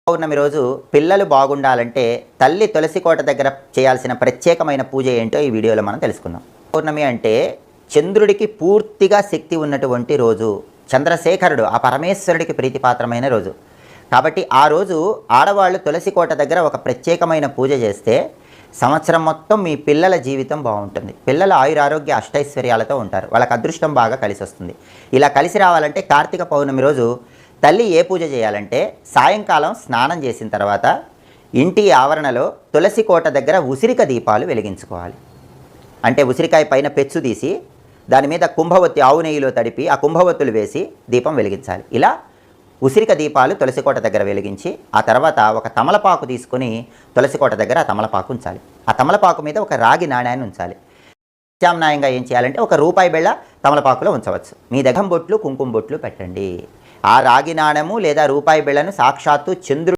పౌర్ణమి రోజు పిల్లలు బాగుండాలంటే తల్లి తులసి కోట దగ్గర చేయాల్సిన ప్రత్యేకమైన పూజ ఏంటో ఈ వీడియోలో మనం తెలుసుకుందాం. పౌర్ణమి అంటే చంద్రుడికి పూర్తిగా శక్తి ఉన్నటువంటి రోజు. చంద్రశేఖరుడు ఆ పరమేశ్వరుడికి ప్రీతిపాత్రమైన రోజు. కాబట్టి ఆ రోజు ఆడవాళ్ళు తులసి కోట దగ్గర ఒక ప్రత్యేకమైన పూజ చేస్తే సంవత్సరం మొత్తం మీ పిల్లల జీవితం బాగుంటుంది. పిల్లల ఆయురారోగ్య అష్టైశ్వర్యాలతో ఉంటారు. వాళ్ళకి అదృష్టం బాగా కలిసి వస్తుంది. ఇలా కలిసి రావాలంటే కార్తీక పౌర్ణమి రోజు తల్లి ఏ పూజ చేయాలంటే సాయంకాలం స్నానం చేసిన తర్వాత ఇంటి ఆవరణలో తులసి కోట దగ్గర ఉసిరిక దీపాలు వెలిగించుకోవాలి. అంటే ఉసిరికాయ పైన పెచ్చు తీసి దాని మీద కుంభవత్తి ఆవు నెయ్యిలో తడిపి ఆ కుంభవత్తులు వేసి దీపం వెలిగించాలి. ఇలా ఉసిరిక దీపాలు తులసికోట దగ్గర వెలిగించి ఆ తర్వాత ఒక తమలపాకు తీసుకొని తులసికోట దగ్గర ఆ తమలపాకు ఉంచాలి. ఆ తమలపాకు మీద ఒక రాగి నాణ్యాన్ని ఉంచాలి. ప్రత్యామ్నాయంగా ఏం చేయాలంటే ఒక రూపాయి బిళ్ళ తమలపాకులో ఉంచవచ్చు. మీ దగ్గర బొట్లు కుంకుమ బొట్లు పెట్టండి. ఆ రాగి నాణెము లేదా రూపాయి బిళ్ళను సాక్షాత్తు చంద్రుడు